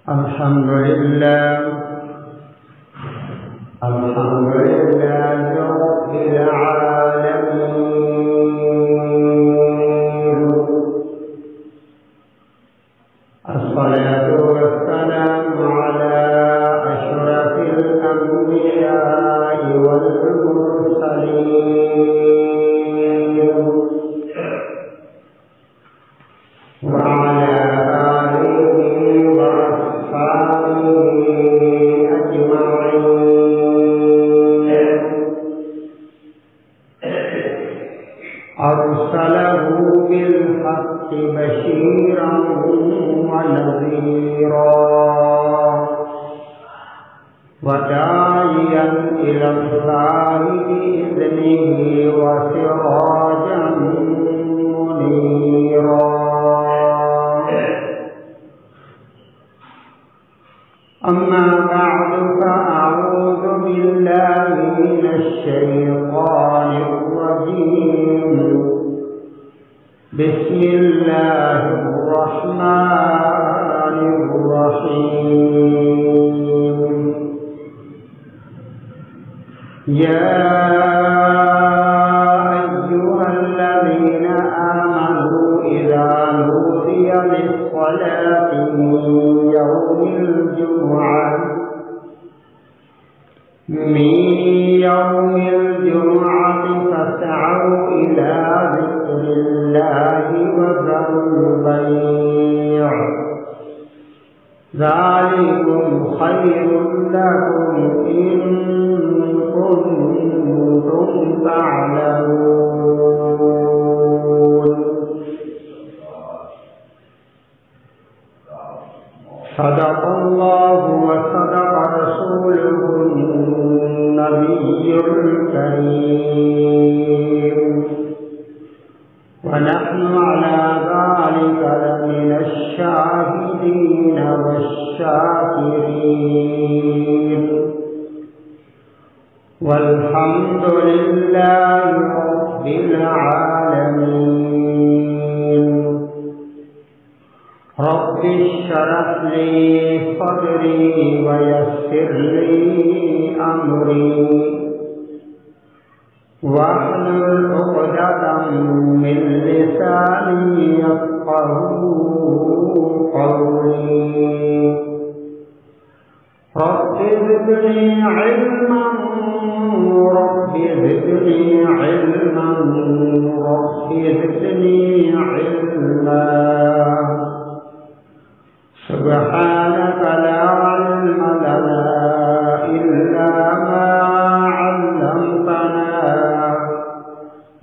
الحمد لله رب العالمين. الصلاة والسلام على أشرف الأنبياء والمرسلين وعلى آله وأصحابه أجمعين. أرسله بالحق بشيرا ونذيرا وداعيا إلى الله بإذنه وسراجا منيرا. أما بعد فأعوذ بالله من الشيطان الرجيم. بسم الله الرحمن الرحيم. يا أيها الذين آمنوا إذا نودي للصلاة من يوم الجمعة فاسعوا إلى ذكر الله وذروا البيع ذلكم خير لكم إن كنتم تعلمون. صدق الله وصدق رسوله النبي الكريم، ونحن على ذلك لمن الشاهدين والشاكرين، والحمد لله رب العالمين. رب اشرح لي صدري ويسر لي أمري واحلل عقدة من لساني يفقهوا قولي. رب زدني علما رب زدني علما رب زدني علما. سبحانك لا علم لنا إلا ما علمتنا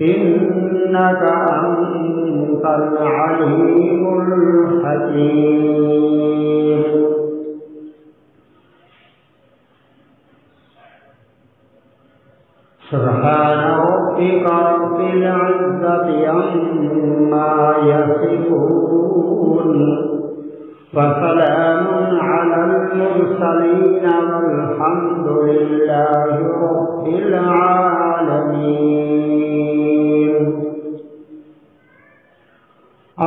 إنك أنت العليم الحكيم. سبحان ربك رب العزة عما يصفون وسلام على المرسلين والحمد لله رب العالمين.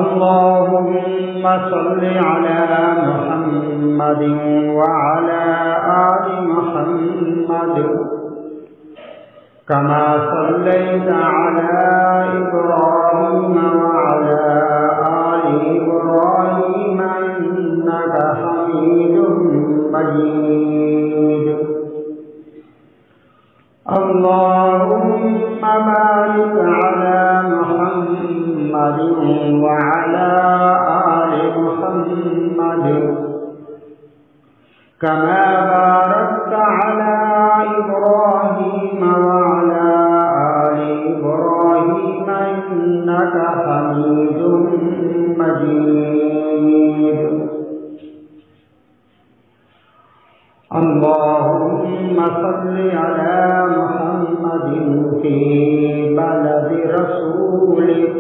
اللهم صل على محمد وعلى آل محمد كما صليت على إبراهيم وعلى آل إبراهيم إنك حميد مجيد. اللهم بارك على محمد وعلى آل محمد كما باركت على إبراهيم وعلى آل إبراهيم إنك حميد مجيد. اللهم صل على محمد في بلد رسولك.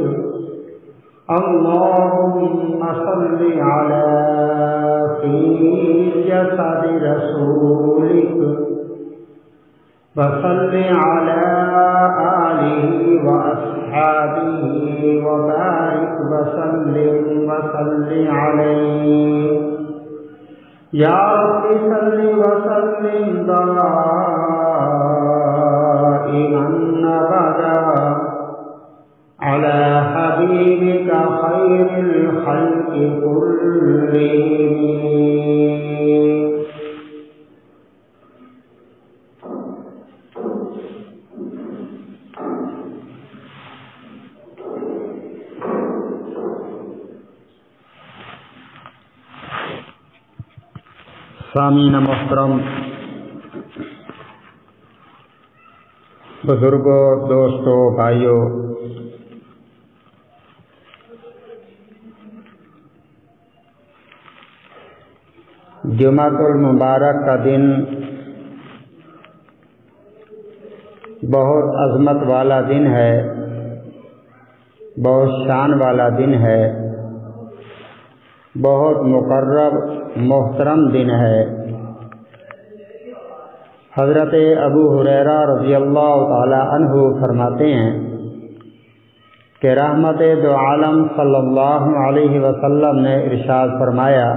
اللهم صل على في جسد رسولك وصل على آله وأصحابه وبارك وسلم وصل عليه یا رب صلی وسلم دائما ابدا علی حبیبک خیر الخلق کلهم. سامعین محترم، بزرگوں، دوستوں، بھائیوں، جمعۃ المبارک کا دن بہت عظمت والا دن ہے، بہت شان والا دن ہے، بہت مقرب محترم دن ہے. حضرت ابو ہریرہ رضی اللہ تعالی عنہ فرماتے ہیں کہ رحمت دو عالم صلی اللہ علیہ وسلم نے ارشاد فرمایا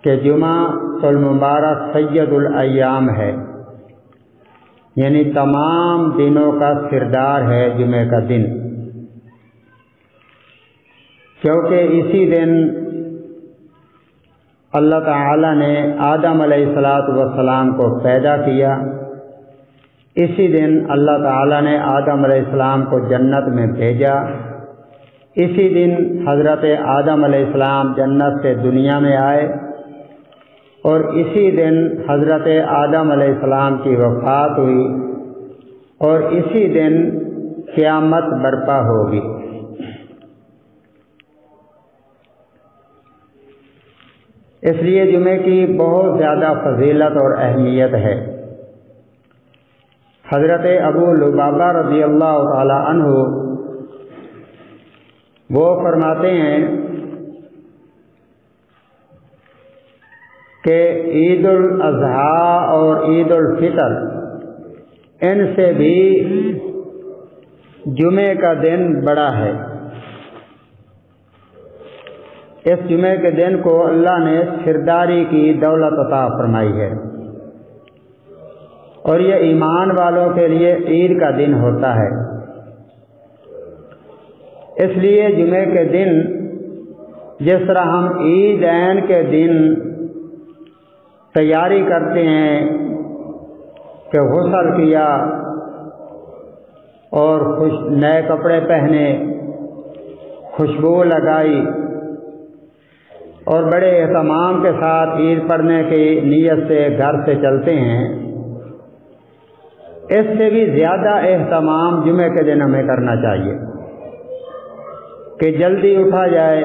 کہ جمعہ المبارک سید الایام ہے، یعنی تمام دنوں کا سردار ہے جمعہ کا دن، کیونکہ اسی دن اللہ تعالی نے آدم علیہ السلام کو پیدا کیا، اسی دن اللہ تعالی نے آدم علیہ السلام کو جنت میں بھیجا، اسی دن حضرت آدم علیہ السلام جنت سے دنیا میں آئے، اور اسی دن حضرت آدم علیہ السلام کی وفات ہوئی، اور اسی دن قیامت برپا ہوگی. اس لیے جمعے کی بہت زیادہ فضیلت اور اہمیت ہے. حضرت ابو لبابہ رضی اللہ تعالی عنہ وہ فرماتے ہیں کہ عید الاضحیٰ اور عید الفطر ان سے بھی جمعے کا دن بڑا ہے. اس جمعے کے دن کو اللہ نے سرداری کی دولت عطا فرمائی ہے، اور یہ ایمان والوں کے لیے عید کا دن ہوتا ہے. اس لیے جمعے کے دن جس طرح ہم عیدین کے دن تیاری کرتے ہیں کہ غسل کیا اور نئے کپڑے پہنے، خوشبو لگائی اور بڑے اہتمام کے ساتھ عید پڑھنے کی نیت سے گھر سے چلتے ہیں، اس سے بھی زیادہ اہتمام جمعے کے دن ہمیں کرنا چاہیے کہ جلدی اٹھا جائے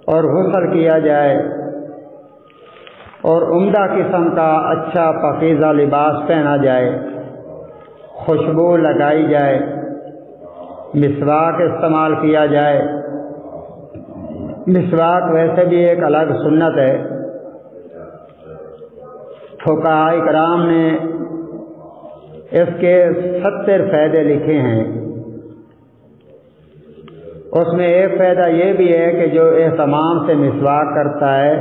اور غسل کیا جائے اور عمدہ قسم کا اچھا پاکیزہ لباس پہنا جائے، خوشبو لگائی جائے، مسواک استعمال کیا جائے. مسواک ویسے بھی ایک الگ سنت ہے. فقہاء کرام نے اس کے 70 فائدے لکھے ہیں. اس میں ایک فائدہ یہ بھی ہے کہ جو اہتمام سے مسواک کرتا ہے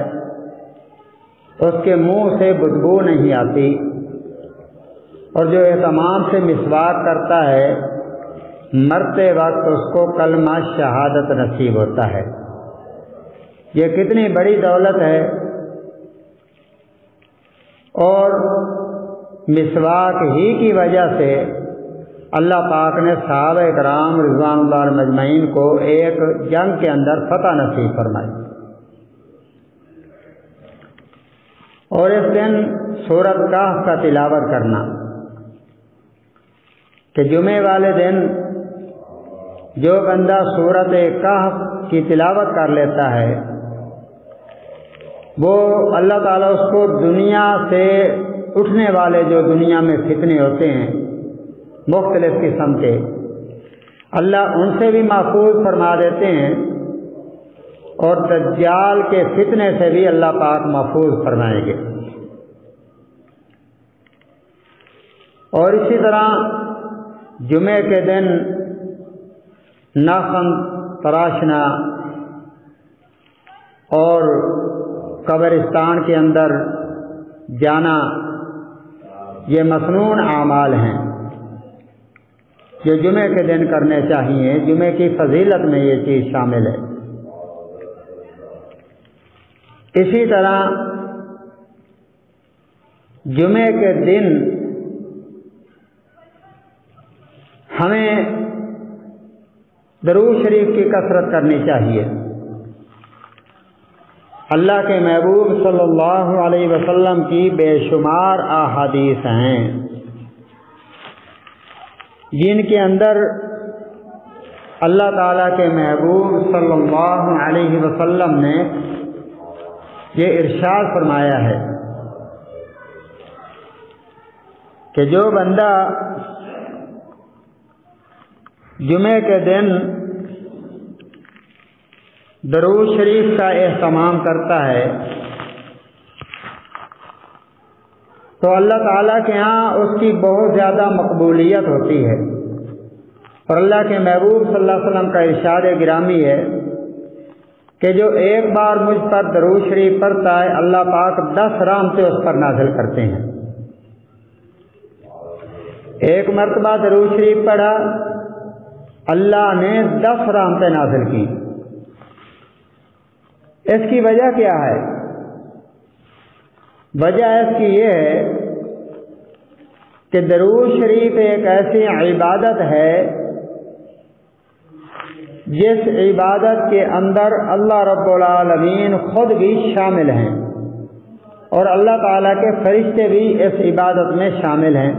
اس کے منہ سے بدبو نہیں آتی، اور جو اہتمام سے مسواک کرتا ہے مرتے وقت اس کو کلمہ شہادت نصیب ہوتا ہے. یہ کتنی بڑی دولت ہے. اور مسواک ہی کی وجہ سے اللہ پاک نے صحابہ کرام رضوان اللہ مجمعین کو ایک جنگ کے اندر فتح نصیب فرمائی. اور اس دن سورۃ کہف کا تلاوت کرنا، کہ جمعے والے دن جو بندہ سورۃ کہف کی تلاوت کر لیتا ہے وہ اللہ تعالیٰ اس کو دنیا سے اٹھنے والے جو دنیا میں فتنے ہوتے ہیں مختلف قسم کے، اللہ ان سے بھی محفوظ فرما دیتے ہیں، اور دجال کے فتنے سے بھی اللہ پاک محفوظ فرمائیں گے. اور اسی طرح جمعے کے دن ناخن تراشنا اور قبرستان کے اندر جانا یہ مسنون اعمال ہیں جو جمعے کے دن کرنے چاہیے. جمعے کی فضیلت میں یہ چیز شامل ہے. اسی طرح جمعے کے دن ہمیں درود شریف کی کثرت کرنی چاہیے. اللہ کے محبوب صلی اللہ علیہ وسلم کی بے شمار احادیث ہیں جن کے اندر اللہ تعالیٰ کے محبوب صلی اللہ علیہ وسلم نے یہ ارشاد فرمایا ہے کہ جو بندہ جمعے کے دن درود شریف کا اہتمام کرتا ہے تو اللہ تعالیٰ کے ہاں اس کی بہت زیادہ مقبولیت ہوتی ہے. اور اللہ کے محبوب صلی اللہ علیہ وسلم کا ارشاد گرامی ہے کہ جو ایک بار مجھ پر درود شریف پڑھتا ہے اللہ پاک 10 رحمتیں اس پر نازل کرتے ہیں. ایک مرتبہ درود شریف پڑھا اللہ نے 10 رحمتیں نازل کی. اس کی وجہ کیا ہے؟ وجہ اس کی یہ ہے کہ درود شریف ایک ایسی عبادت ہے جس عبادت کے اندر اللہ رب العالمین خود بھی شامل ہیں اور اللہ تعالیٰ کے فرشتے بھی اس عبادت میں شامل ہیں.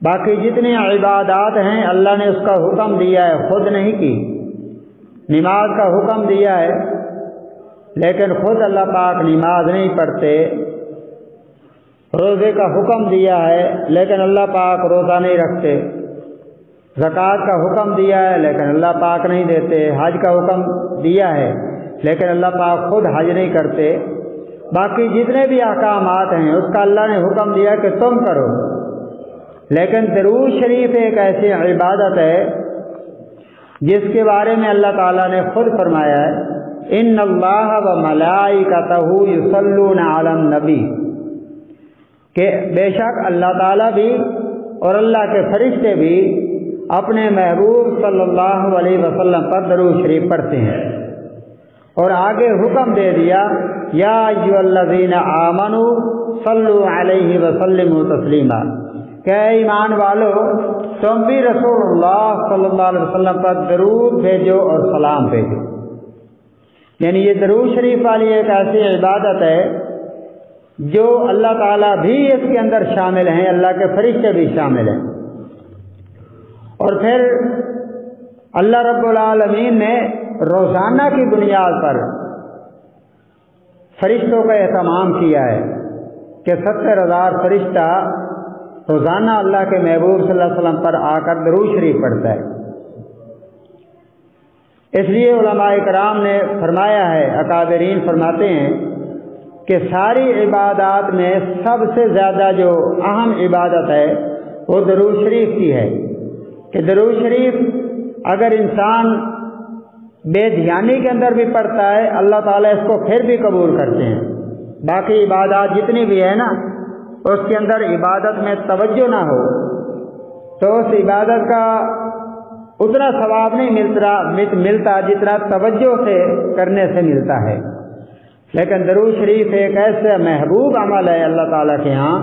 باقی جتنی عبادات ہیں اللہ نے اس کا حکم دیا ہے، خود نہیں کی. نماز کا حکم دیا ہے لیکن خود اللہ پاک نماز نہیں پڑھتے. روزے کا حکم دیا ہے لیکن اللہ پاک روزہ نہیں رکھتے. زکوٰۃ کا حکم دیا ہے لیکن اللہ پاک نہیں دیتے. حج کا حکم دیا ہے لیکن اللہ پاک خود حج نہیں کرتے. باقی جتنے بھی احکامات ہیں اس کا اللہ نے حکم دیا کہ تم کرو. لیکن درود شریف ایک ایسی عبادت ہے جس کے بارے میں اللہ تعالیٰ نے خود فرمایا ہے ان اللہ و ملائکتہ یصلون علی النبی، کہ بے شک اللہ تعالیٰ بھی اور اللہ کے فرشتے بھی اپنے محبوب صلی اللہ علیہ وسلم پر درود شریف پڑھتے ہیں. اور آگے حکم دے دیا یا ایھا الذین آمنوا صلوا علیہ وسلموا تسلیما، کہ اے ایمان والو تم بھی رسول اللہ صلی اللہ علیہ وسلم پر درود بھیجو اور سلام بھیجو. یعنی یہ درود شریف والی ایک ایسی عبادت ہے جو اللہ تعالیٰ بھی اس کے اندر شامل ہیں، اللہ کے فرشتے بھی شامل ہیں. اور پھر اللہ رب العالمین نے روزانہ کی بنیاد پر فرشتوں کا اہتمام کیا ہے کہ 70,000 فرشتہ روزانہ اللہ کے محبوب صلی اللہ علیہ وسلم پر آ کر درود شریف پڑھتا ہے. اس لیے علماء کرام نے فرمایا ہے، اکابرین فرماتے ہیں کہ ساری عبادات میں سب سے زیادہ جو اہم عبادت ہے وہ درود شریف کی ہے کہ درود شریف اگر انسان بے دھیانی کے اندر بھی پڑھتا ہے اللہ تعالیٰ اس کو پھر بھی قبول کرتے ہیں. باقی عبادات جتنی بھی ہے نا اس کے اندر عبادت میں توجہ نہ ہو تو اس عبادت کا اتنا ثواب نہیں ملتا جتنا توجہ سے کرنے سے ملتا ہے. لیکن درود شریف ایک ایسا محبوب عمل ہے اللہ تعالیٰ کے ہاں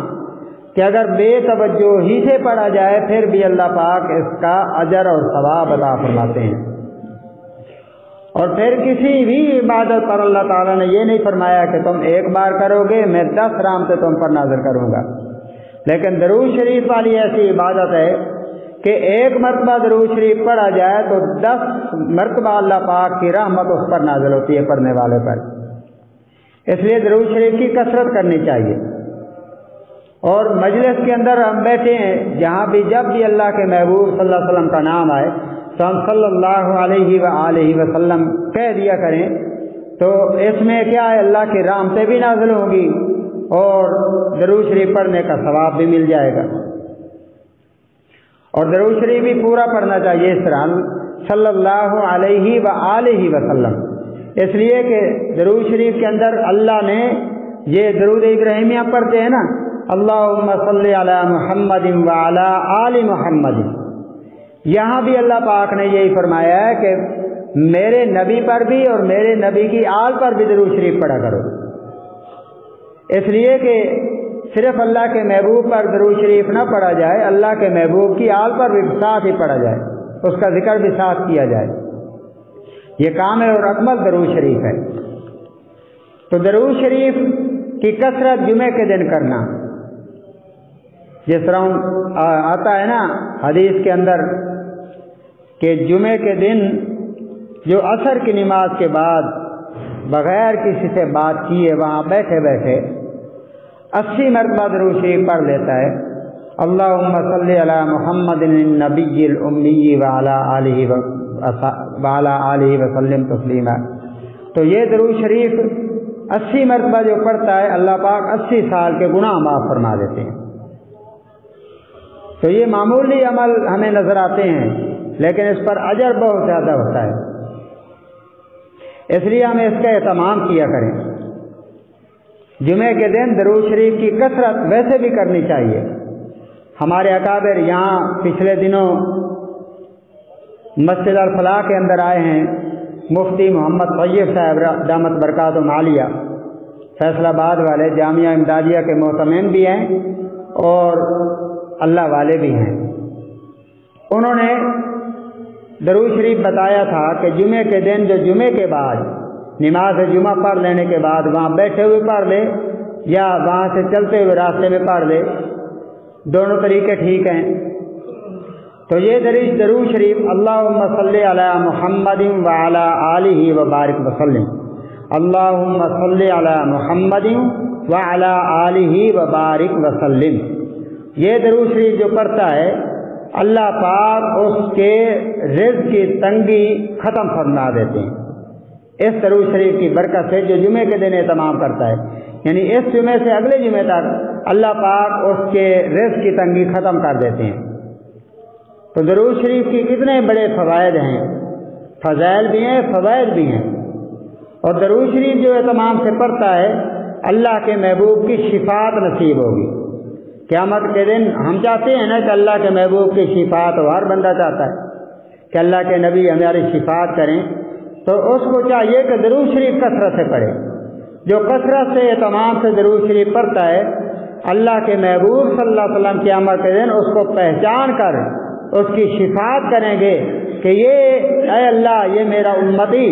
کہ اگر بے توجہ ہی سے پڑھا جائے پھر بھی اللہ پاک اس کا اجر اور ثواب عطا فرماتے ہیں. اور پھر کسی بھی عبادت پر اللہ تعالیٰ نے یہ نہیں فرمایا کہ تم ایک بار کرو گے میں 10 رحمتیں تم پر نازل کروں گا. لیکن درود شریف والی ایسی عبادت ہے کہ ایک مرتبہ درود شریف پڑھا جائے تو 10 مرتبہ اللہ پاک کی رحمت اس پر نازل ہوتی ہے پڑھنے والے پر. اس لیے درود شریف کی کثرت کرنی چاہیے. اور مجلس کے اندر ہم بیٹھے ہیں جہاں بھی جب بھی اللہ کے محبوب صلی اللہ علیہ وسلم کا نام آئے تو ہم صلی اللہ علیہ وآلہ وسلم کہہ دیا کریں تو اس میں کیا ہے اللہ کی رحمتیں بھی نازل ہوں گی اور درود شریف پڑھنے کا ثواب بھی مل جائے گا. اور درود شریف بھی پورا پڑھنا چاہیے اس طرح صلی اللہ علیہ وآلہ وسلم. اس لیے کہ درود شریف کے اندر اللہ نے یہ درود ابراہیمیہ پڑھتے ہیں نا، اللہم صلی علی محمد وعلی آل محمد، یہاں بھی اللہ پاک نے یہی فرمایا ہے کہ میرے نبی پر بھی اور میرے نبی کی آل پر بھی درود شریف پڑھا کرو، اس لیے کہ صرف اللہ کے محبوب پر درود شریف نہ پڑھا جائے، اللہ کے محبوب کی آل پر بھی ساتھ ہی پڑھا جائے، اس کا ذکر بھی ساتھ کیا جائے، یہ کامل اور اکمل درود شریف ہے۔ تو درود شریف کی کثرت جمعے کے دن کرنا، جس طرح آتا ہے نا حدیث کے اندر کہ جمعے کے دن جو عصر کی نماز کے بعد بغیر کسی سے بات کیے وہاں بیٹھے بیٹھے 80 مرتبہ درود شریف پڑھ لیتا ہے، اللہم صلی علی محمد النبی الامی وعلی آلہ وسلم تسلیما، تو یہ درود شریف 80 مرتبہ جو پڑھتا ہے اللہ پاک 80 سال کے گناہ معاف فرما دیتے ہیں۔ تو یہ معمولی عمل ہمیں نظر آتے ہیں لیکن اس پر اجر بہت زیادہ ہوتا ہے، اس لیے ہمیں اس کا اہتمام کیا کریں۔ جمعے کے دن درود شریف کی کثرت ویسے بھی کرنی چاہیے۔ ہمارے اکابر یہاں پچھلے دنوں مسجد الفلاح کے اندر آئے ہیں، مفتی محمد طیب صاحب دامت برکاتہم عالیہ فیصل آباد والے، جامعہ امدادیہ کے محتمین بھی ہیں اور اللہ والے بھی ہیں۔ انہوں نے درود شریف بتایا تھا کہ جمعے کے دن جو جمعے کے بعد نماز جمعہ پڑھ لینے کے بعد وہاں بیٹھے ہوئے پڑھ لے یا وہاں سے چلتے ہوئے راستے میں پڑھ لے، دونوں طریقے ٹھیک ہیں۔ تو یہ درود شریف اللہم صلی علی محمد وعلی آلہ وبارک وسلم، اللہم صلی علی محمد وعلی آلہ وبارک وسلم، یہ درود شریف جو پڑھتا ہے اللہ پاک اس کے رزق کی تنگی ختم فرما دیتے ہیں اس درود شریف کی برکت سے، جو جمعے کے دن اہتمام کرتا ہے، یعنی اس جمعے سے اگلے جمعے تک اللہ پاک اس کے رزق کی تنگی ختم کر دیتے ہیں۔ تو درود شریف کی کتنے بڑے فوائد ہیں، فضائل بھی ہیں فوائد بھی ہیں، اور درود شریف جو اہتمام سے پڑھتا ہے اللہ کے محبوب کی شفاعت نصیب ہوگی قیامت کے دن۔ ہم چاہتے ہیں نا کہ اللہ کے محبوب کی شفاعت ہو، ہر بندہ چاہتا ہے کہ اللہ کے نبی ہماری شفاعت کریں، تو اس کو چاہیے کہ درود شریف کثرت سے پڑھے۔ جو کثرت سے تمام سے درود شریف پڑھتا ہے اللہ کے محبوب صلی اللہ علیہ وسلم قیامت کے دن اس کو پہچان کر اس کی شفاعت کریں گے کہ یہ اے اللہ یہ میرا امتی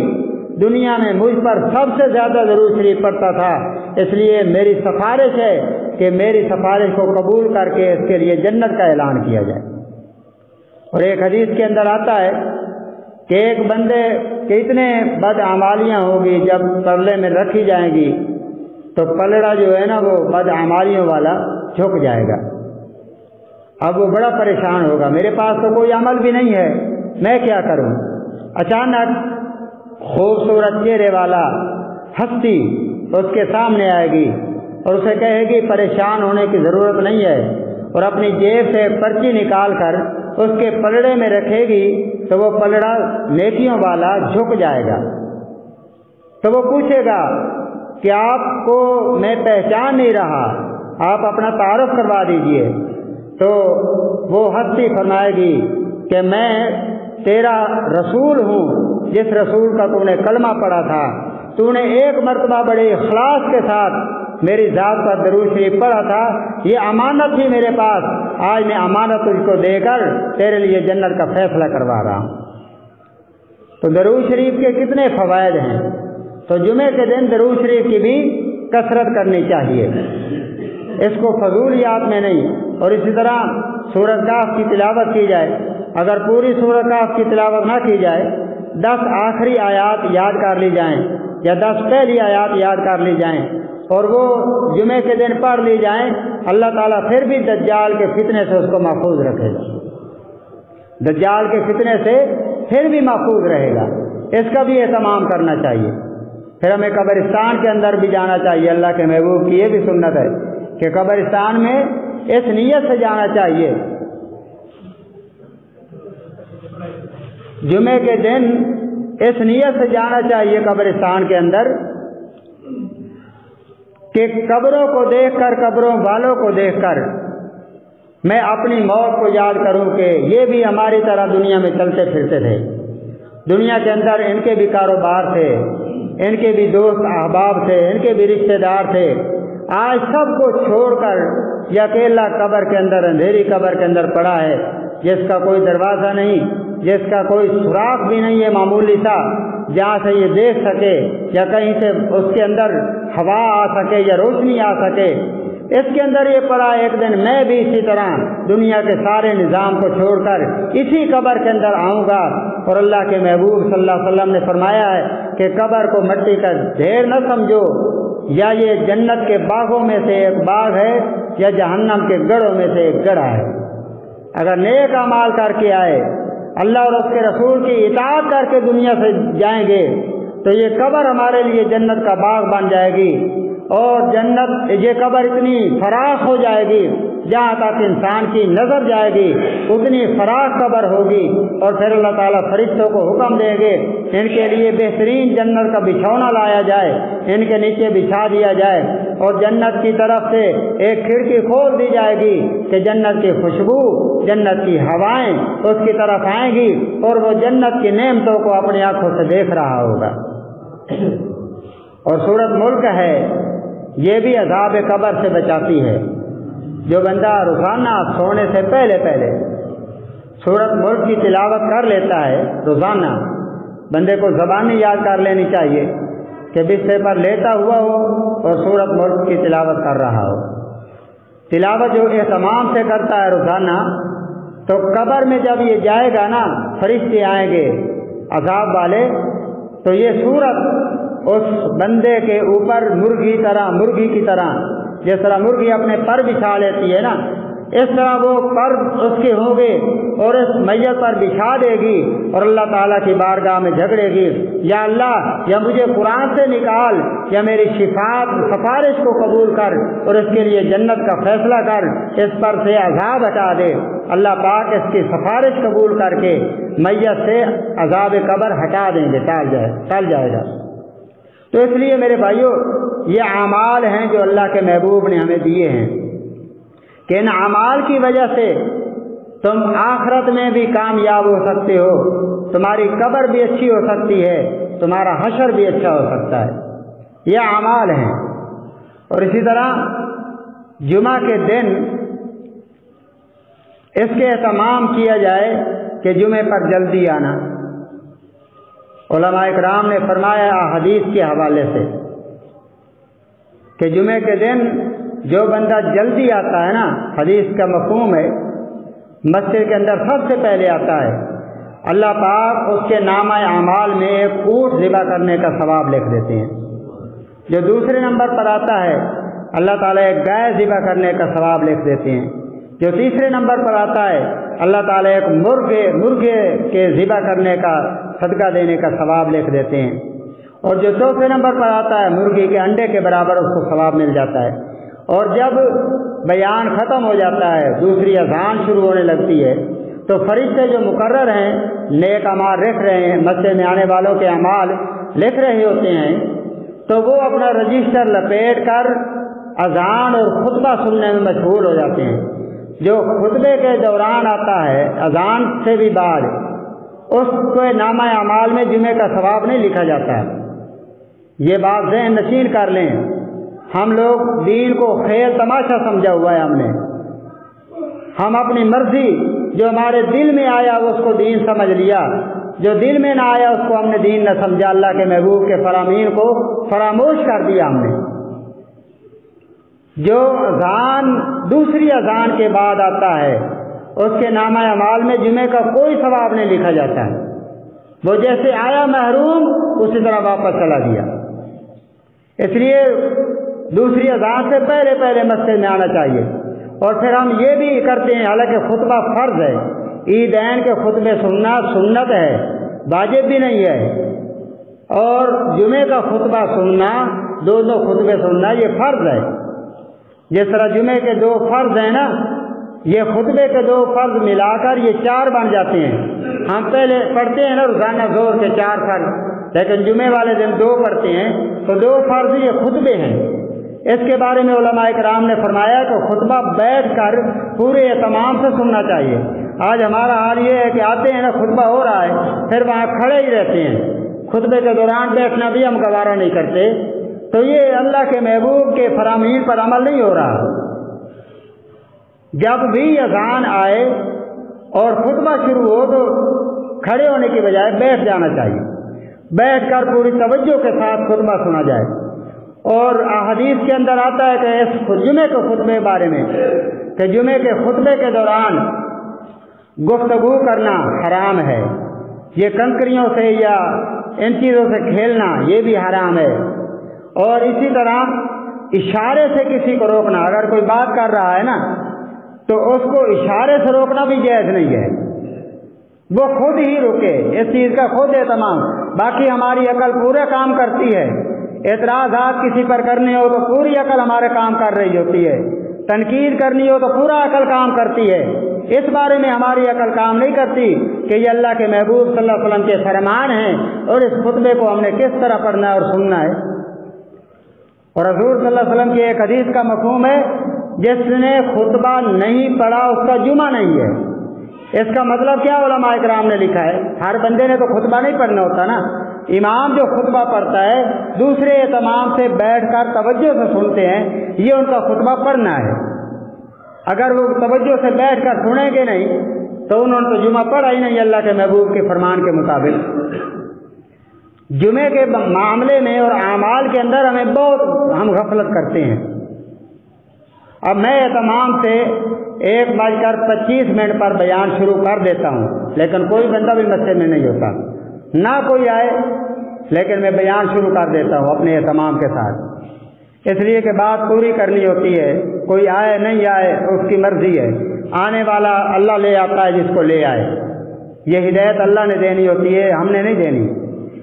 دنیا میں مجھ پر سب سے زیادہ درود شریف پڑھتا تھا، اس لیے میری سفارش ہے کہ میری سفارش کو قبول کر کے اس کے لیے جنت کا اعلان کیا جائے۔ اور ایک حدیث کے اندر آتا ہے کہ ایک بندے کے اتنے بدعمالیاں ہوگی جب پلڑے میں رکھی جائیں گی تو پلڑا جو ہے نا وہ بدعمالیوں والا جھک جائے گا۔ اب وہ بڑا پریشان ہوگا، میرے پاس تو کوئی عمل بھی نہیں ہے، میں کیا کروں؟ اچانک خوبصورت چہرے والا ہستی اس کے سامنے آئے گی اور اسے کہے گی پریشان ہونے کی ضرورت نہیں ہے، اور اپنی جیب سے پرچی نکال کر اس کے پلڑے میں رکھے گی تو وہ پلڑا نیکیوں والا جھک جائے گا۔ تو وہ پوچھے گا کہ آپ کو میں پہچان نہیں رہا، آپ اپنا تعارف کروا دیجئے۔ تو وہ ہستی فرمائے گی کہ میں تیرا رسول ہوں، جس رسول کا تو نے کلمہ پڑھا تھا، تو نے ایک مرتبہ بڑے اخلاص کے ساتھ میری ذات پر درود شریف پڑھا تھا، یہ امانت تھی میرے پاس، آج میں امانت تجھ کو دے کر تیرے لیے جنت کا فیصلہ کروا رہا ہوں۔ تو درود شریف کے کتنے فوائد ہیں، تو جمعے کے دن درود شریف کی بھی کثرت کرنی چاہیے، اس کو فضولیات میں نہیں۔ اور اسی طرح سورۃ کہف کی تلاوت کی جائے، اگر پوری سورۃ کہف کی تلاوت نہ کی جائے 10 آخری آیات یاد کر لی جائیں یا 10 پہلی آیات یاد کر لی جائیں اور وہ جمعے کے دن پڑھ لی جائیں، اللہ تعالیٰ پھر بھی دجال کے فتنے سے اس کو محفوظ رکھے گا، دجال کے فتنے سے پھر بھی محفوظ رہے گا۔ اس کا بھی اہتمام کرنا چاہیے۔ پھر ہمیں قبرستان کے اندر بھی جانا چاہیے، اللہ کے محبوب کی یہ بھی سنت ہے کہ قبرستان میں اس نیت سے جانا چاہیے جمعے کے دن اس نیت سے جانا چاہیے قبرستان کے اندر کہ قبروں کو دیکھ کر، قبروں والوں کو دیکھ کر میں اپنی موت کو یاد کروں کہ یہ بھی ہماری طرح دنیا میں چلتے پھرتے تھے، دنیا کے اندر ان کے بھی کاروبار تھے، ان کے بھی دوست احباب تھے، ان کے بھی رشتہ دار تھے، آج سب کو چھوڑ کر یہ اکیلا قبر کے اندر، اندھیری قبر کے اندر پڑا ہے، جس کا کوئی دروازہ نہیں، جس کا کوئی سوراخ بھی نہیں ہے معمولی سا جہاں سے یہ دیکھ سکے یا کہیں سے اس کے اندر ہوا آ سکے یا روشنی آ سکے، اس کے اندر یہ پڑا۔ ایک دن میں بھی اسی طرح دنیا کے سارے نظام کو چھوڑ کر اسی قبر کے اندر آؤں گا، اور اللہ کے محبوب صلی اللہ علیہ وسلم نے فرمایا ہے کہ قبر کو مٹی کا ڈھیر نہ سمجھو، یا یہ جنت کے باغوں میں سے ایک باغ ہے یا جہنم کے گڑھوں میں سے ایک گڑھا ہے۔ اگر نیک اعمال کر کے آئے، اللہ اور اس کے رسول کی اطاعت کر کے دنیا سے جائیں گے، تو یہ قبر ہمارے لیے جنت کا باغ بن جائے گی، اور جنت، یہ قبر اتنی فراخ ہو جائے گی جہاں تک انسان کی نظر جائے گی اتنی فراخ قبر ہوگی، اور پھر اللہ تعالیٰ فرشتوں کو حکم دیں گے ان کے لیے بہترین جنت کا بچھونا لایا جائے، ان کے نیچے بچھا دیا جائے، اور جنت کی طرف سے ایک کھڑکی کھول دی جائے گی کہ جنت کی خوشبو، جنت کی ہوائیں اس کی طرف آئیں گی، اور وہ جنت کی نعمتوں کو اپنی آنکھوں سے دیکھ رہا ہوگا۔ اور سورۃ ملک ہے، یہ بھی عذاب قبر سے بچاتی ہے۔ جو بندہ روزانہ سونے سے پہلے سورۃ ملک کی تلاوت کر لیتا ہے، روزانہ بندے کو زبانی یاد کر لینی چاہیے کہ بستر پر لیٹا ہوا ہو اور سورۃ ملک کی تلاوت کر رہا ہو۔ تلاوت جو اہتمام سے کرتا ہے روزانہ، تو قبر میں جب یہ جائے گا نا، فرشتے آئیں گے عذاب والے، تو یہ سورت اس بندے کے اوپر مرغی کی طرح جس طرح مرغی اپنے پر بچھا لیتی ہے نا، اس طرح وہ پر اس کے ہوں گے اور اس میت پر بچھا دے گی، اور اللہ تعالیٰ کی بارگاہ میں جھگڑے گی، یا اللہ، یا مجھے قرآن سے نکال، یا میری سفارش کو قبول کر اور اس کے لیے جنت کا فیصلہ کر، اس پر سے عذاب ہٹا دے۔ اللہ پاک اس کی سفارش قبول کر کے میت سے عذاب قبر ہٹا دیں گے، ٹل جائے گا۔ تو اس لیے میرے بھائیوں، یہ اعمال ہیں جو اللہ کے محبوب نے ہمیں دیے ہیں کہ ان اعمال کی وجہ سے تم آخرت میں بھی کامیاب ہو سکتے ہو، تمہاری قبر بھی اچھی ہو سکتی ہے، تمہارا حشر بھی اچھا ہو سکتا ہے۔ یہ اعمال ہیں۔ اور اسی طرح جمعہ کے دن اس کے اہتمام کیا جائے کہ جمعے پر جلدی آنا۔ علماء اکرام نے فرمایا حدیث کے حوالے سے کہ جمعے کے دن جو بندہ جلدی آتا ہے نا، حدیث کا مفہوم ہے، مسجد کے اندر سب سے پہلے آتا ہے، اللہ پاک اس کے نامہ اعمال میں ایک اونٹ ذبح کرنے کا ثواب لکھ دیتے ہیں۔ جو دوسرے نمبر پر آتا ہے، اللہ تعالیٰ ایک گائے ذبح کرنے کا ثواب لکھ دیتے ہیں۔ جو تیسرے نمبر پر آتا ہے، اللہ تعالیٰ ایک مرغے کے ذبح کرنے کا، صدقہ دینے کا ثواب لکھ دیتے ہیں۔ اور جو چوتھے نمبر پر آتا ہے، مرغی کے انڈے کے برابر اس کو ثواب مل جاتا ہے۔ اور جب بیان ختم ہو جاتا ہے، دوسری اذان شروع ہونے لگتی ہے، تو فرشتے جو مقرر ہیں، نیک اعمال لکھ رہے ہیں، مسجد میں آنے والوں کے اعمال لکھ رہے ہوتے ہیں، تو وہ اپنا رجسٹر لپیٹ کر اذان اور خطبہ سننے میں مشغول ہو جاتے ہیں۔ جو خطبے کے دوران آتا ہے، اذان سے بھی بعد، اس کو نامہ اعمال میں جمعے کا ثواب نہیں لکھا جاتا ہے۔ یہ بات ذہن نشین کر لیں، ہم لوگ دین کو کھیل تماشا سمجھا ہوا ہے، ہم اپنی مرضی جو ہمارے دل میں آیا اس کو دین سمجھ لیا، جو دل میں نہ آیا اس کو ہم نے دین نہ سمجھا، اللہ کے محبوب کے فرامین کو فراموش کر دیا ہم نے۔ جو اذان دوسری اذان کے بعد آتا ہے، اس کے نامہ اعمال میں جمعے کا کوئی ثواب نہیں لکھا جاتا ہے، وہ جیسے آیا محروم اسی طرح واپس چلا گیا۔ اس لیے دوسری اذان سے پہلے مسجد میں آنا چاہیے۔ اور پھر ہم یہ بھی کرتے ہیں، حالانکہ خطبہ فرض ہے، عیدین کے خطبے سننا سنت ہے، واجب بھی نہیں ہے، اور جمعے کا خطبہ سننا، دونوں خطبے سننا یہ فرض ہے۔ جس طرح جمعے کے دو فرض ہیں نا، یہ خطبے کے 2 فرض ملا کر یہ 4 بن جاتے ہیں. ہم پہلے پڑھتے ہیں نا روزانہ زور کے 4 فرض، لیکن جمعے والے دن 2 پڑھتے ہیں، تو 2 فرض یہ خطبے ہیں. اس کے بارے میں علماء کرام نے فرمایا کہ خطبہ بیٹھ کر پورے اہتمام سے سننا چاہیے. آج ہمارا حال یہ ہے کہ آتے ہیں نا خطبہ ہو رہا ہے پھر وہاں کھڑے ہی رہتے ہیں، خطبے کے دوران بیٹھنا بھی ہم گوارا نہیں کرتے. تو یہ اللہ کے محبوب کے فرامین پر عمل نہیں ہو رہا. جب بھی اذان آئے اور خطبہ شروع ہو تو کھڑے ہونے کی بجائے بیٹھ جانا چاہیے، بیٹھ کر پوری توجہ کے ساتھ خطبہ سنا جائے. اور احادیث کے اندر آتا ہے کہ اس جمعے کے خطبے بارے میں کہ جمعے کے خطبے کے دوران گفتگو کرنا حرام ہے، یہ کنکریوں سے یا ان چیزوں سے کھیلنا یہ بھی حرام ہے. اور اسی طرح اشارے سے کسی کو روکنا، اگر کوئی بات کر رہا ہے نا تو اس کو اشارے سے روکنا بھی جائز نہیں ہے، وہ خود ہی رکے، اس چیز کا خود اہتمام. باقی ہماری عقل پورا کام کرتی ہے، اعتراضات کسی پر کرنے ہو تو پوری عقل ہمارے کام کر رہی ہوتی ہے، تنقید کرنی ہو تو پورا عقل کام کرتی ہے. اس بارے میں ہماری عقل کام نہیں کرتی کہ یہ اللہ کے محبوب صلی اللہ علیہ وسلم کے فرمان ہیں اور اس خطبے کو ہم نے کس طرح پڑھنا ہے اور سننا ہے. اور حضور صلی اللہ علیہ وسلم کی ایک حدیث کا مفہوم ہے جس نے خطبہ نہیں پڑھا اس کا جمعہ نہیں ہے. اس کا مطلب کیا علماء کرام نے لکھا ہے، ہر بندے نے تو خطبہ نہیں پڑھنا ہوتا نا. امام جو خطبہ پڑھتا ہے دوسرے اہتمام سے بیٹھ کر توجہ سے سنتے ہیں، یہ ان کا خطبہ پڑھنا ہے. اگر وہ توجہ سے بیٹھ کر سنیں گے نہیں تو انہوں نے تو جمعہ پڑھا ہی نہیں اللہ کے محبوب کے فرمان کے مطابق. جمعے کے معاملے میں اور اعمال کے اندر ہم غفلت کرتے ہیں. اب میں اہتمام سے 1:25 پر بیان شروع کر دیتا ہوں، لیکن کوئی بندہ بھی مسجد میں نہیں ہوتا، نہ کوئی آئے لیکن میں بیان شروع کر دیتا ہوں اپنے اہتمام کے ساتھ، اس لیے کہ بات پوری کرنی ہوتی ہے. کوئی آئے نہیں آئے اس کی مرضی ہے، آنے والا اللہ لے آتا ہے جس کو لے آئے. یہ ہدایت اللہ نے دینی ہوتی ہے، ہم نے نہیں دینی.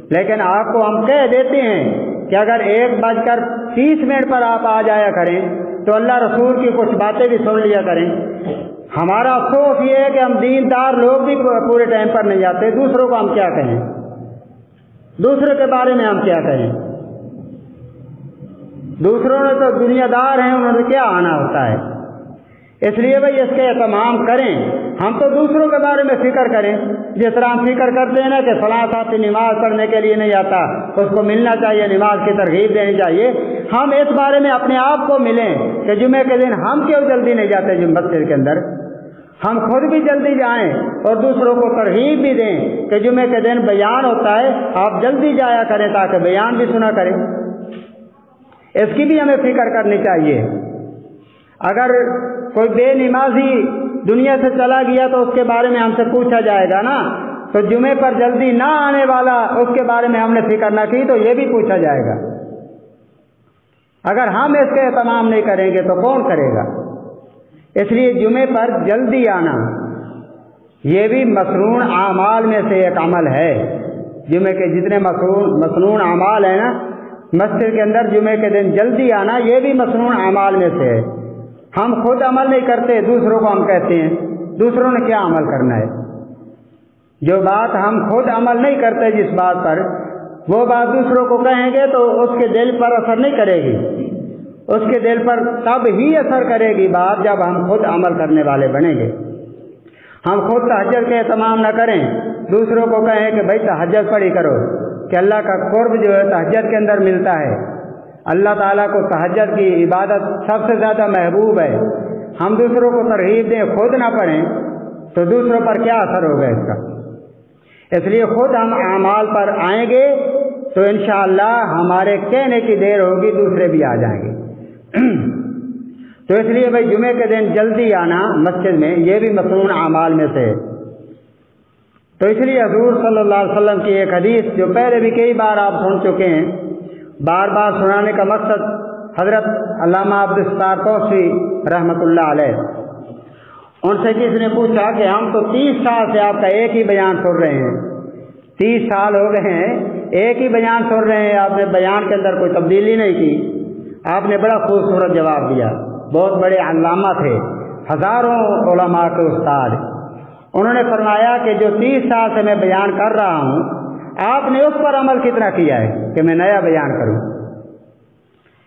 لیکن آپ کو ہم کہہ دیتے ہیں کہ اگر 1:30 پر آپ آ جایا کریں تو اللہ رسول کی کچھ باتیں بھی سن لیا کریں. ہمارا افسوس یہ ہے کہ ہم دیندار لوگ بھی پورے ٹائم پر نہیں جاتے. دوسروں کو ہم کیا کہیں، دوسرے کے بارے میں ہم کیا کہیں؟ دوسروں نے تو دنیا دار ہیں، انہوں نے کیا آنا ہوتا ہے. اس لیے بھائی اس کے اہتمام کریں. ہم تو دوسروں کے بارے میں فکر کریں، جس طرح ہم فکر کرتے ہیں نا کہ فلاں ساتھی نماز پڑھنے کے لیے نہیں آتا، اس کو ملنا چاہیے، نماز کی ترغیب دینی چاہیے. ہم اس بارے میں اپنے آپ کو ملیں کہ جمعے کے دن ہم کیوں جلدی نہیں جاتے مسجد کے اندر. ہم خود بھی جلدی جائیں اور دوسروں کو ترغیب بھی دیں کہ جمعے کے دن بیان ہوتا ہے، آپ جلدی جایا کریں تاکہ بیان بھی سنا کریں. اس کی بھی ہمیں فکر کرنی چاہیے. اگر کوئی بے نمازی دنیا سے چلا گیا تو اس کے بارے میں ہم سے پوچھا جائے گا نا، تو جمعے پر جلدی نہ آنے والا اس کے بارے میں ہم نے فکر نہ کی تو یہ بھی پوچھا جائے گا. اگر ہم اس کے اہتمام نہیں کریں گے تو کون کرے گا؟ اس لیے جمعے پر جلدی آنا یہ بھی مسنون اعمال میں سے ایک عمل ہے. جمعے کے جتنے مسنون اعمال ہیں نا، مسجد کے اندر جمعے کے دن جلدی آنا یہ بھی مسنون اعمال میں سے ہے. ہم خود عمل نہیں کرتے، دوسروں کو ہم کہتے ہیں. دوسروں نے کیا عمل کرنا ہے؟ جو بات ہم خود عمل نہیں کرتے جس بات پر، وہ بات دوسروں کو کہیں گے تو اس کے دل پر اثر نہیں کرے گی. اس کے دل پر تب ہی اثر کرے گی بات جب ہم خود عمل کرنے والے بنیں گے. ہم خود تہجد کے اہتمام نہ کریں، دوسروں کو کہیں کہ بھائی تہجد پڑھی کرو، کہ اللہ کا قرب جو ہے تہجد کے اندر ملتا ہے. اللہ تعالیٰ کو تہجد کی عبادت سب سے زیادہ محبوب ہے. ہم دوسروں کو ترغیب دیں، خود نہ پڑھیں تو دوسروں پر کیا اثر ہوگا اس کا؟ اس لیے خود ہم اعمال پر آئیں گے تو انشاءاللہ ہمارے کہنے کی دیر ہوگی، دوسرے بھی آ جائیں گے. تو اس لیے بھائی جمعے کے دن جلدی آنا مسجد میں یہ بھی مسنون اعمال میں سے. تو اس لیے حضور صلی اللہ علیہ وسلم کی ایک حدیث جو پہلے بھی کئی بار آپ سن چکے ہیں، بار بار سنانے کا مقصد حضرت علامہ عبدالستار توسی رحمۃ اللہ علیہ، ان سے کسی نے پوچھا کہ ہم تو 30 سال سے آپ کا ایک ہی بیان سن رہے ہیں، 30 سال ہو گئے ہیں ایک ہی بیان سن رہے ہیں، آپ نے بیان کے اندر کوئی تبدیلی نہیں کی. آپ نے بڑا خوبصورت جواب دیا، بہت بڑے علامہ تھے، ہزاروں علماء کے استاد، انہوں نے فرمایا کہ جو 30 سال سے میں بیان کر رہا ہوں آپ نے اس پر عمل کتنا کیا ہے کہ میں نیا بیان کروں۔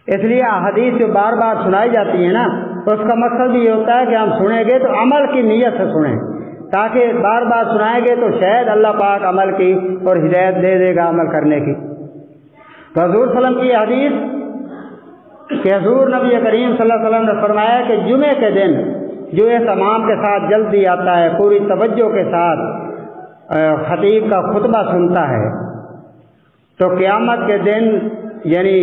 اس لیے احادیث جو بار بار سنائی جاتی ہیں نا، اس کا مقصد بھی یہ ہوتا ہے کہ ہم سنیں گے تو عمل کی نیت سے سنیں، تاکہ بار بار سنائیں گے تو شاید اللہ پاک عمل کی اور ہدایت دے دے گا عمل کرنے کی۔ تو حضور صلی اللہ علیہ وسلم کی حدیث کہ حضور نبی کریم صلی اللہ علیہ وسلم نے فرمایا کہ جمعے کے دن جو اہتمام کے ساتھ جلدی آتا ہے، پوری توجہ کے ساتھ خطیب کا خطبہ سنتا ہے، تو قیامت کے دن یعنی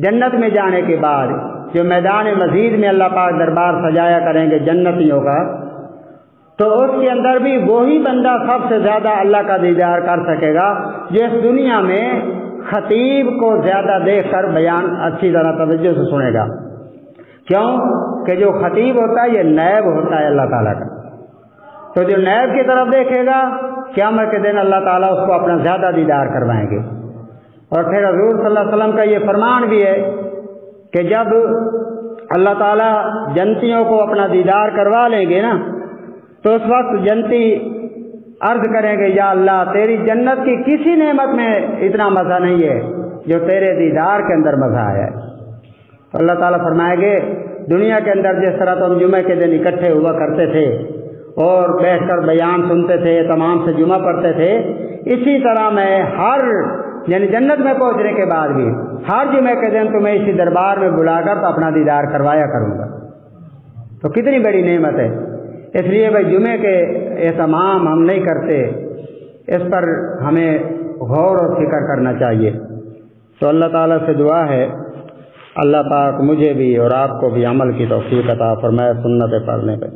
جنت میں جانے کے بعد جو میدان مزید میں اللہ پاک دربار سجایا کریں گے جنتیوں کا، تو اس کے اندر بھی وہی بندہ سب سے زیادہ اللہ کا دیدار کر سکے گا جو اس دنیا میں خطیب کو زیادہ دیکھ کر بیان اچھی طرح توجہ سے سنے گا۔ کیوں کہ جو خطیب ہوتا ہے یہ نائب ہوتا ہے اللہ تعالیٰ کا، تو جو نائب کی طرف دیکھے گا قیامت کے دن اللہ تعالیٰ اس کو اپنا زیادہ دیدار کروائیں گے۔ اور پھر حضور صلی اللہ علیہ وسلم کا یہ فرمان بھی ہے کہ جب اللہ تعالیٰ جنتیوں کو اپنا دیدار کروا لیں گے نا، تو اس وقت جنتی عرض کریں گے یا اللہ تیری جنت کی کسی نعمت میں اتنا مزہ نہیں ہے جو تیرے دیدار کے اندر مزہ آیا ہے۔ تو اللہ تعالیٰ فرمائیں گے دنیا کے اندر جس طرح تم جمعے کے دن اکٹھے ہوا کرتے تھے اور بیٹھ کر بیان سنتے تھے، تمام سے جمعہ پڑھتے تھے، اسی طرح میں ہر یعنی جنت میں پہنچنے کے بعد بھی ہر جمعے کے دن تمہیں اسی دربار میں بلا کر تو اپنا دیدار کروایا کروں گا۔ تو کتنی بڑی نعمت ہے۔ اس لیے بھائی جمعے کے اہتمام ہم نہیں کرتے، اس پر ہمیں غور و فکر کرنا چاہیے۔ تو اللہ تعالیٰ سے دعا ہے اللہ پاک مجھے بھی اور آپ کو بھی عمل کی توفیق عطا فرمائے سنت پڑھنے پہ۔